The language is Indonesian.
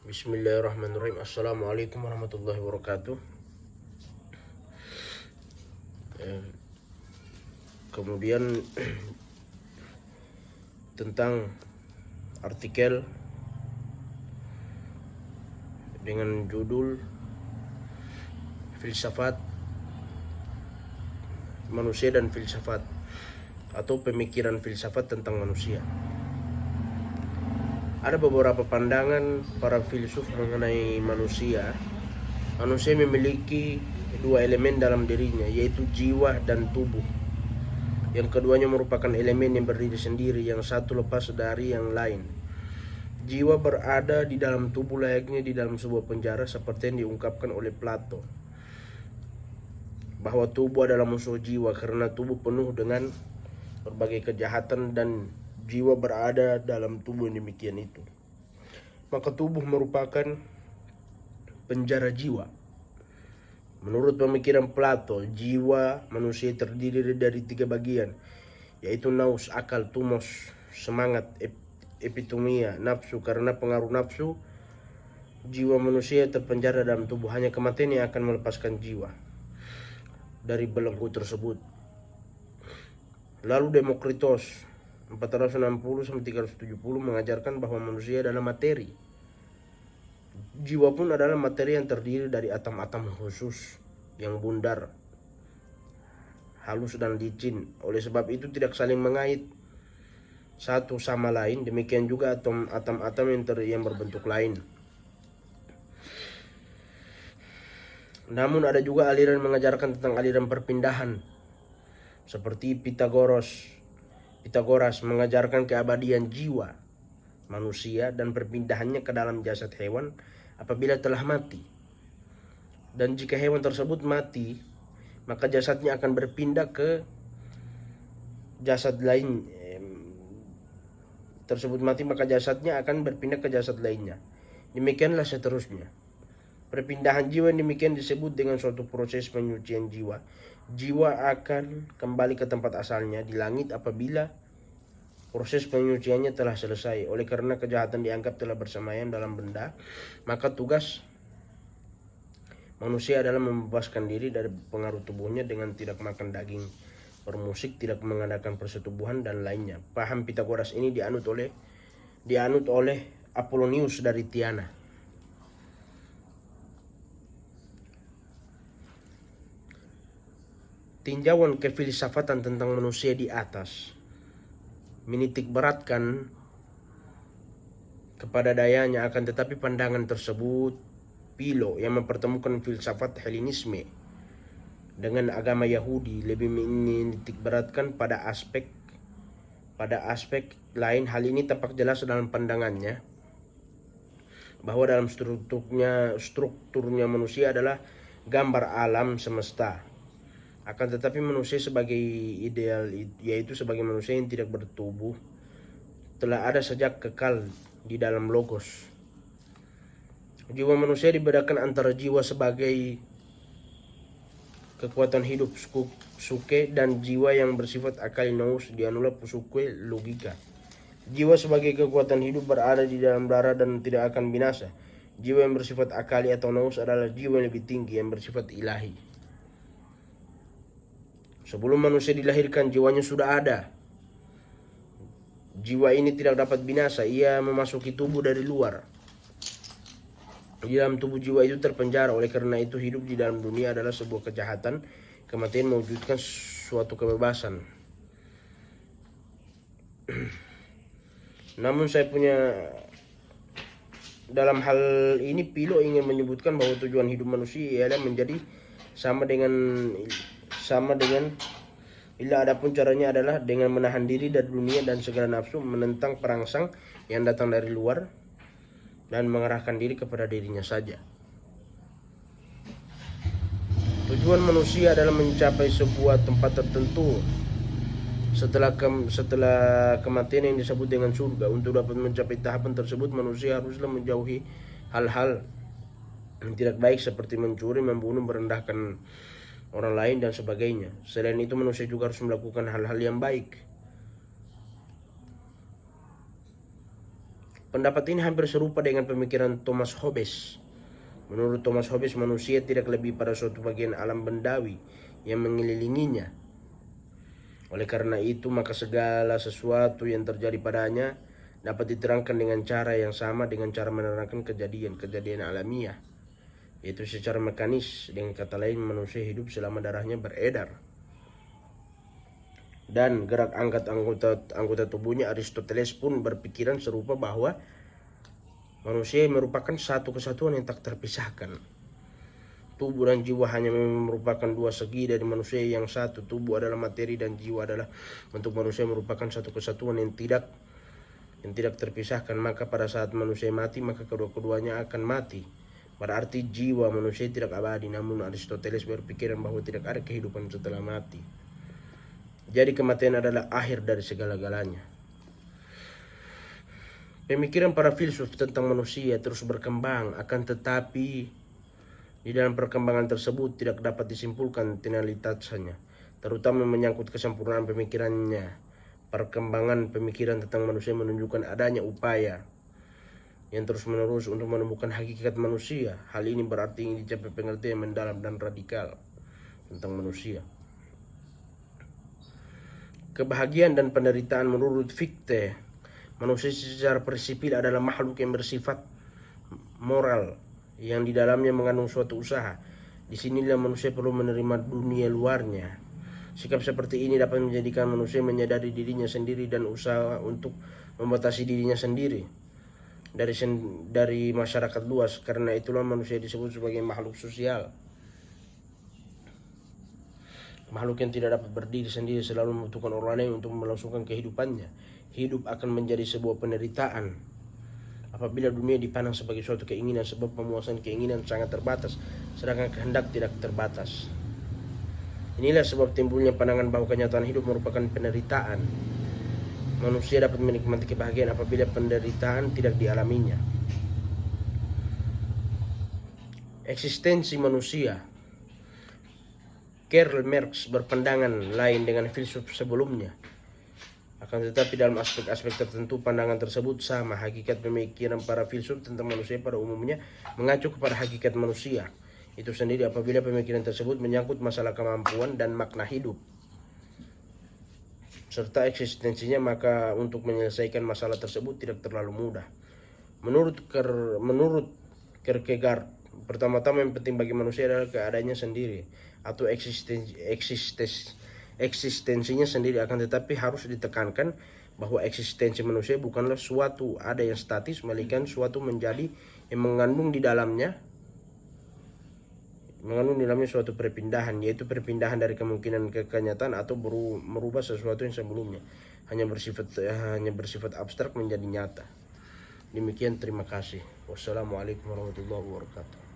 Bismillahirrahmanirrahim. Assalamualaikum warahmatullahi wabarakatuh. Kemudian tentang artikel dengan judul Filsafat Manusia dan Filsafat, atau pemikiran filsafat tentang manusia. Ada beberapa pandangan para filsuf mengenai manusia. Manusia memiliki dua elemen dalam dirinya, yaitu jiwa dan tubuh. Yang keduanya merupakan elemen yang berdiri sendiri, yang satu lepas dari yang lain. Jiwa berada di dalam tubuh layaknya di dalam sebuah penjara, seperti yang diungkapkan oleh Plato, bahwa tubuh adalah musuh jiwa karena tubuh penuh dengan berbagai kejahatan dan jiwa berada dalam tubuh yang demikian itu. Maka tubuh merupakan penjara jiwa. Menurut pemikiran Plato, jiwa manusia terdiri dari 3 bagian, yaitu nous, akal, tumos, semangat, epitomia, nafsu. Karena pengaruh nafsu, jiwa manusia terpenjara dalam tubuh. Hanya kematian yang akan melepaskan jiwa dari belenggu tersebut. Lalu Demokritos 460-370 mengajarkan bahwa manusia adalah materi. Jiwa pun adalah materi yang terdiri dari atom-atom khusus yang bundar, halus dan licin. Oleh sebab itu tidak saling mengait satu sama lain. Demikian juga atom-atom yang berbentuk lain. Namun ada juga aliran mengajarkan tentang aliran perpindahan, seperti Pitagoras mengajarkan keabadian jiwa manusia dan perpindahannya ke dalam jasad hewan apabila telah mati. Dan jika hewan tersebut mati, maka jasadnya akan berpindah ke jasad lain. Tersebut mati, maka jasadnya akan berpindah ke jasad lainnya. Demikianlah seterusnya. Perpindahan jiwa yang demikian disebut dengan suatu proses penyucian jiwa. Jiwa akan kembali ke tempat asalnya di langit apabila proses penyuciannya telah selesai. Oleh karena kejahatan dianggap telah bersemayam dalam benda, maka tugas manusia adalah membebaskan diri dari pengaruh tubuhnya dengan tidak makan daging, bermusik, tidak mengadakan persetubuhan, dan lainnya. Paham Pitagoras ini dianut oleh Apollonius dari Tiana. Tinjauan kefilsafatan tentang manusia di atas menitik beratkan kepada dayanya, akan tetapi pandangan tersebut Philo yang mempertemukan filsafat Helenisme dengan agama Yahudi lebih menitik beratkan pada aspek lain. Hal ini tampak jelas dalam pandangannya bahwa dalam strukturnya manusia adalah gambar alam semesta. Akan tetapi manusia sebagai ideal, yaitu sebagai manusia yang tidak bertubuh, telah ada sejak kekal di dalam logos. Jiwa manusia dibedakan antara jiwa sebagai kekuatan hidup suke dan jiwa yang bersifat akal nous dianula suke logika. Jiwa sebagai kekuatan hidup berada di dalam darah dan tidak akan binasa. Jiwa yang bersifat akali atau nous adalah jiwa yang lebih tinggi yang bersifat ilahi. Sebelum manusia dilahirkan, jiwanya sudah ada. Jiwa ini tidak dapat binasa, ia memasuki tubuh dari luar. Di dalam tubuh jiwa itu terpenjara. Oleh karena itu hidup di dalam dunia adalah sebuah kejahatan. Kematian mewujudkan suatu kebebasan. Namun dalam hal ini Philo ingin menyebutkan bahwa tujuan hidup manusia ialah menjadi sama dengan illa, adapun caranya adalah dengan menahan diri dari dunia dan segala nafsu, menentang perangsang yang datang dari luar dan mengerahkan diri kepada dirinya saja. Tujuan manusia adalah mencapai sebuah tempat tertentu setelah kematian yang disebut dengan surga. Untuk dapat mencapai tahapan tersebut, manusia haruslah menjauhi hal-hal yang tidak baik seperti mencuri, membunuh, merendahkan orang lain, dan sebagainya. Selain itu manusia juga harus melakukan hal-hal yang baik. Pendapat ini hampir serupa dengan pemikiran Thomas Hobbes. Menurut Thomas Hobbes, manusia tidak lebih pada suatu bagian alam bendawi yang mengelilinginya. Oleh karena itu, maka segala sesuatu yang terjadi padanya dapat diterangkan dengan cara yang sama dengan cara menerangkan kejadian-kejadian alamiah, yaitu secara mekanis. Dengan kata lain, manusia hidup selama darahnya beredar dan gerak angkat anggota tubuhnya. Aristoteles pun berpikiran serupa bahwa manusia merupakan satu kesatuan yang tak terpisahkan. Tubuh dan jiwa hanya merupakan dua segi dari manusia yang satu. Tubuh adalah materi dan jiwa adalah bentuk manusia, merupakan satu kesatuan yang tidak terpisahkan. Maka pada saat manusia mati, maka kedua-keduanya akan mati. Berarti jiwa manusia tidak abadi. Namun Aristoteles berpikiran bahwa tidak ada kehidupan setelah mati. Jadi kematian adalah akhir dari segala-galanya. Pemikiran para filsuf tentang manusia terus berkembang, akan tetapi di dalam perkembangan tersebut tidak dapat disimpulkan finalitasnya, terutama menyangkut kesempurnaan pemikirannya. Perkembangan pemikiran tentang manusia menunjukkan adanya upaya yang terus-menerus untuk menemukan hakikat manusia. Hal ini berarti ingin dicapai pengertian mendalam dan radikal tentang manusia. Kebahagiaan dan penderitaan menurut Fichte, manusia secara prinsipil adalah makhluk yang bersifat moral, yang di dalamnya mengandung suatu usaha. Disinilah manusia perlu menerima dunia luarnya. Sikap seperti ini dapat menjadikan manusia menyadari dirinya sendiri dan usaha untuk membatasi dirinya sendiri dari masyarakat luas. Karena itulah manusia disebut sebagai makhluk sosial. Makhluk yang tidak dapat berdiri sendiri, selalu membutuhkan orang lain untuk melangsungkan kehidupannya. Hidup akan menjadi sebuah penderitaan apabila dunia dipandang sebagai suatu keinginan, sebab pemuasan keinginan sangat terbatas, sedangkan kehendak tidak terbatas. Inilah sebab timbulnya pandangan bahwa kenyataan hidup merupakan penderitaan. Manusia dapat menikmati kebahagiaan apabila penderitaan tidak dialaminya. Eksistensi manusia. Karl Marx berpandangan lain dengan filsuf sebelumnya. Akan tetapi dalam aspek-aspek tertentu pandangan tersebut sama. Hakikat pemikiran para filsuf tentang manusia pada umumnya mengacu kepada hakikat manusia itu sendiri. Apabila pemikiran tersebut menyangkut masalah kemampuan dan makna hidup serta eksistensinya, maka untuk menyelesaikan masalah tersebut tidak terlalu mudah. Menurut Kierkegaard, pertama-tama yang penting bagi manusia adalah keadaannya sendiri atau eksistensinya sendiri. Akan tetapi harus ditekankan bahwa eksistensi manusia bukanlah suatu ada yang statis, melainkan suatu menjadi yang mengandung di dalamnya suatu perpindahan, yaitu perpindahan dari kemungkinan ke kenyataan atau merubah sesuatu yang sebelumnya hanya bersifat abstrak menjadi nyata. Demikian, terima kasih. Wassalamualaikum warahmatullahi wabarakatuh.